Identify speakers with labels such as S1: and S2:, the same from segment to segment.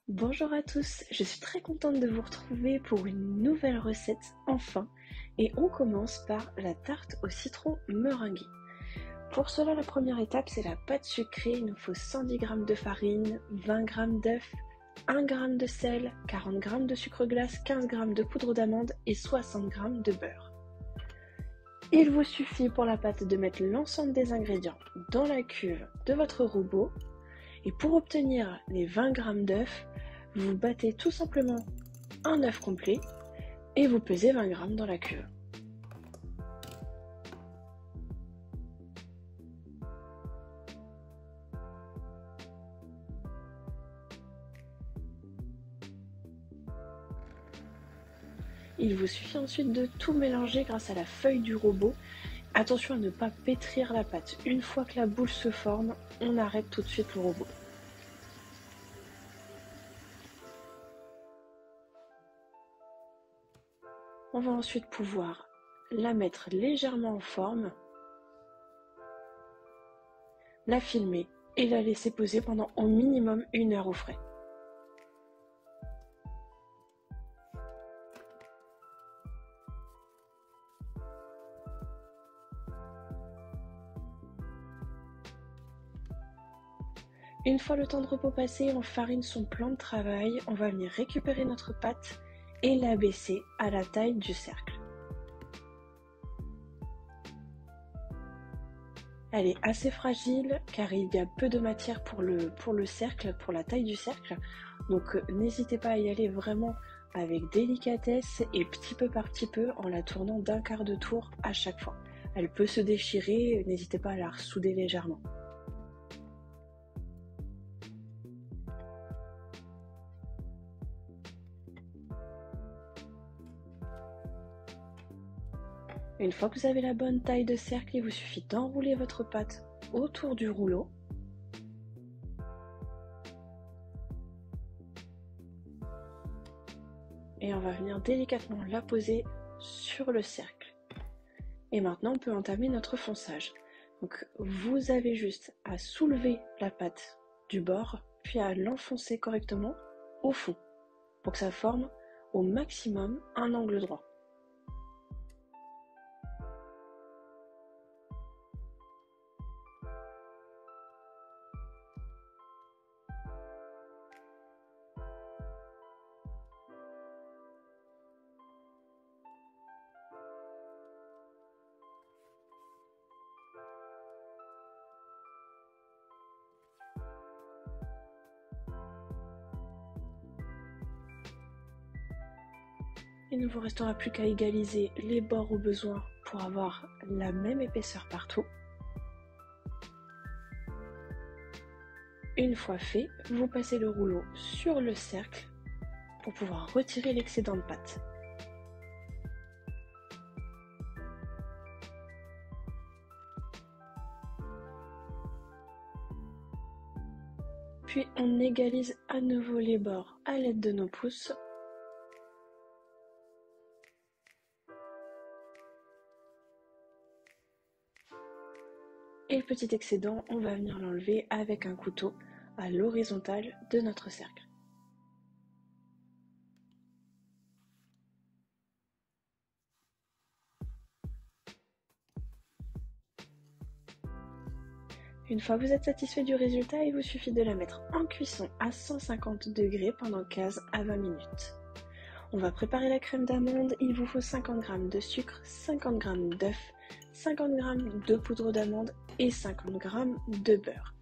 S1: Bonjour à tous, je suis très contente de vous retrouver pour une nouvelle recette, enfin, et on commence par la tarte au citron meringuée. Pour cela, la première étape, c'est la pâte sucrée. Il nous faut 110 g de farine, 20 g d'œufs, 1 g de sel, 40 g de sucre glace, 15 g de poudre d'amande et 60 g de beurre. Il vous suffit pour la pâte de mettre l'ensemble des ingrédients dans la cuve de votre robot. Et pour obtenir les 20 g d'œufs, vous battez tout simplement un œuf complet et vous pesez 20 g dans la cuve. Il vous suffit ensuite de tout mélanger grâce à la feuille du robot. Attention à ne pas pétrir la pâte. Une fois que la boule se forme, on arrête tout de suite le robot. On va ensuite pouvoir la mettre légèrement en forme, la filmer et la laisser poser pendant au minimum 1 heure au frais. Une fois le temps de repos passé, on farine son plan de travail, on va venir récupérer notre pâte et l'abaisser à la taille du cercle. Elle est assez fragile car il y a peu de matière pour le cercle, pour la taille du cercle. Donc n'hésitez pas à y aller vraiment avec délicatesse et petit peu par petit peu en la tournant d'un quart de tour à chaque fois. Elle peut se déchirer, n'hésitez pas à la ressouder légèrement. Une fois que vous avez la bonne taille de cercle, il vous suffit d'enrouler votre pâte autour du rouleau. Et on va venir délicatement la poser sur le cercle. Et maintenant, on peut entamer notre fonçage. Donc, vous avez juste à soulever la pâte du bord, puis à l'enfoncer correctement au fond, pour que ça forme au maximum un angle droit. Il ne vous restera plus qu'à égaliser les bords au besoin pour avoir la même épaisseur partout. Une fois fait, vous passez le rouleau sur le cercle pour pouvoir retirer l'excédent de pâte. Puis on égalise à nouveau les bords à l'aide de nos pouces. Et le petit excédent, on va venir l'enlever avec un couteau à l'horizontale de notre cercle. Une fois que vous êtes satisfait du résultat, il vous suffit de la mettre en cuisson à 150 degrés pendant 15 à 20 minutes. On va préparer la crème d'amande. Il vous faut 50 g de sucre, 50 g d'œufs, 50 g de poudre d'amande et 50 g de beurre.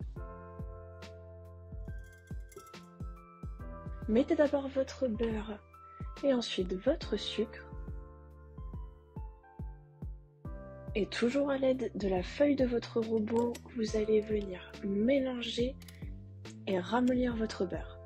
S1: Mettez d'abord votre beurre et ensuite votre sucre. Et toujours à l'aide de la feuille de votre robot, vous allez venir mélanger et ramollir votre beurre.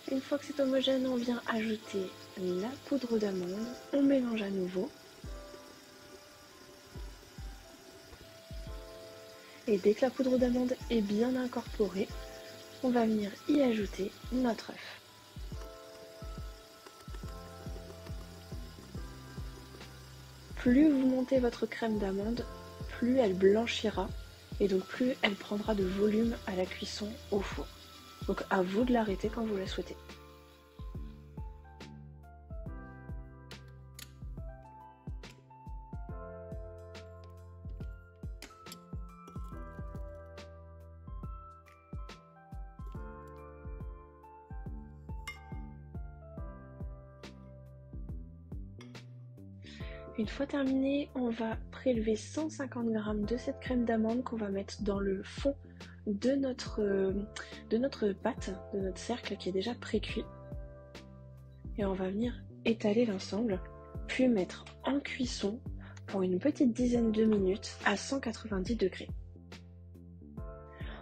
S1: Une fois que c'est homogène, on vient ajouter la poudre d'amande, on mélange à nouveau. Et dès que la poudre d'amande est bien incorporée, on va venir y ajouter notre œuf. Plus vous montez votre crème d'amande, plus elle blanchira et donc plus elle prendra de volume à la cuisson au four. Donc à vous de l'arrêter quand vous le souhaitez. Une fois terminé, on va prélever 150 g de cette crème d'amande qu'on va mettre dans le fond de notre pâte, de notre cercle qui est déjà pré-cuit. Et on va venir étaler l'ensemble, puis mettre en cuisson pour une petite dizaine de minutes à 190 degrés.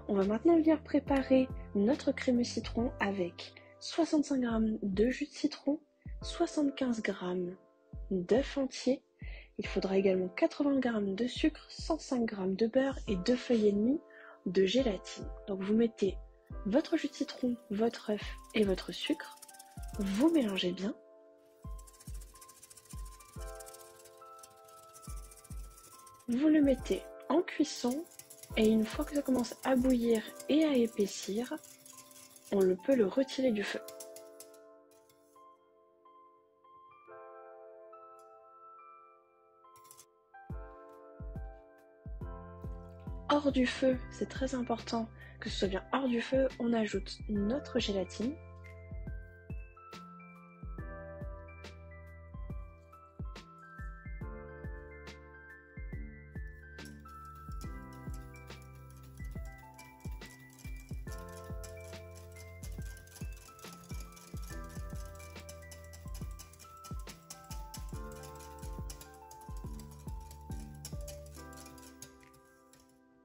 S1: On va maintenant venir préparer notre crémeux citron avec 65 g de jus de citron, 75 g d'œufs entiers. Il faudra également 80 g de sucre, 105 g de beurre et 2 feuilles et demie de gélatine. Donc vous mettez votre jus de citron, votre œuf et votre sucre. Vous mélangez bien. Vous le mettez en cuisson et une fois que ça commence à bouillir et à épaissir, on peut le retirer du feu. Hors du feu, c'est très important que ce soit bien hors du feu, on ajoute notre gélatine.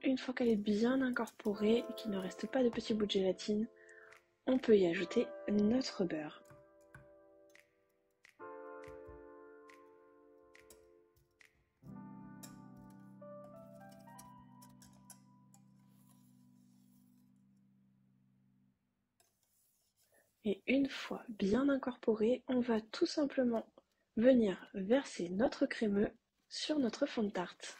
S1: Une fois qu'elle est bien incorporée et qu'il ne reste pas de petits bouts de gélatine, on peut y ajouter notre beurre. Et une fois bien incorporé, on va tout simplement venir verser notre crémeux sur notre fond de tarte.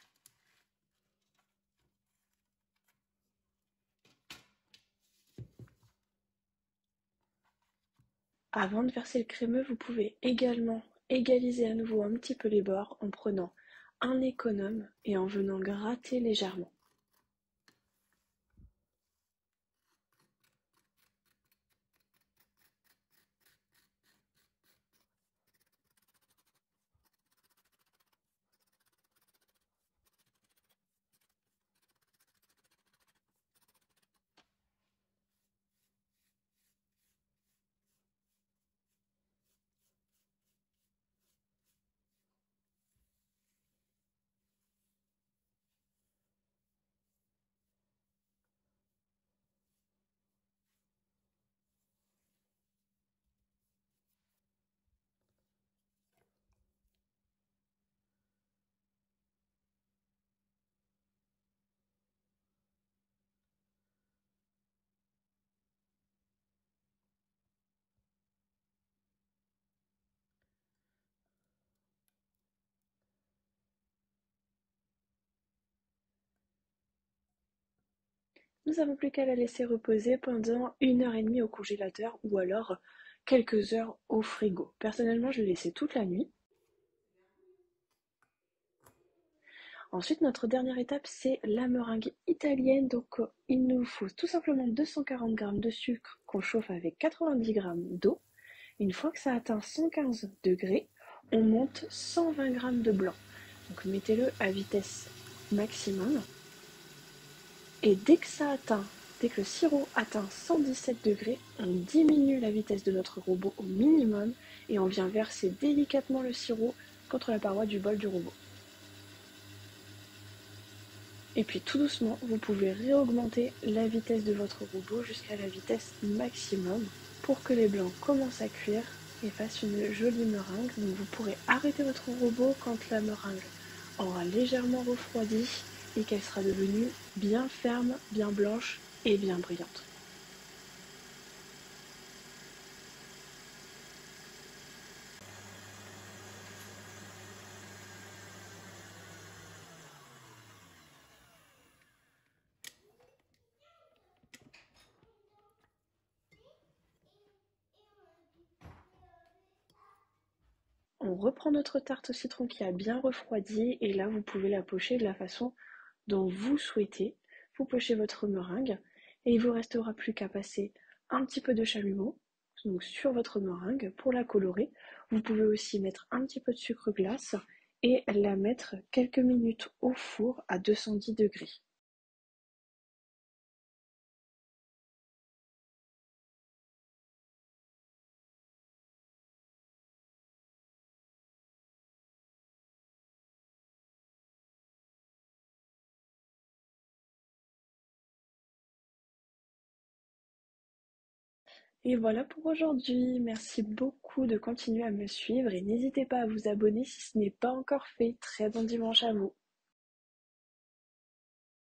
S1: Avant de verser le crémeux, vous pouvez également égaliser à nouveau un petit peu les bords en prenant un économe et en venant gratter légèrement. Nous n'avons plus qu'à la laisser reposer pendant 1h30 au congélateur ou alors quelques heures au frigo. Personnellement, je l'ai laissé toute la nuit. Ensuite, notre dernière étape, c'est la meringue italienne. Donc, il nous faut tout simplement 240 g de sucre qu'on chauffe avec 90 g d'eau. Une fois que ça atteint 115 degrés, on monte 120 g de blanc. Donc, mettez-le à vitesse maximum. Et dès que le sirop atteint 117 degrés, on diminue la vitesse de notre robot au minimum et on vient verser délicatement le sirop contre la paroi du bol du robot. Et puis tout doucement, vous pouvez réaugmenter la vitesse de votre robot jusqu'à la vitesse maximum. pour que les blancs commencent à cuire et fassent une jolie meringue. Donc vous pourrez arrêter votre robot quand la meringue aura légèrement refroidi et qu'elle sera devenue bien ferme, bien blanche et bien brillante. On reprend notre tarte au citron qui a bien refroidi et là vous pouvez la pocher de la façon dont vous souhaitez. Vous pochez votre meringue et il vous restera plus qu'à passer un petit peu de chalumeau donc sur votre meringue pour la colorer. Vous pouvez aussi mettre un petit peu de sucre glace et la mettre quelques minutes au four à 210 degrés. Et voilà pour aujourd'hui. Merci beaucoup de continuer à me suivre et n'hésitez pas à vous abonner si ce n'est pas encore fait. Très bon dimanche à vous.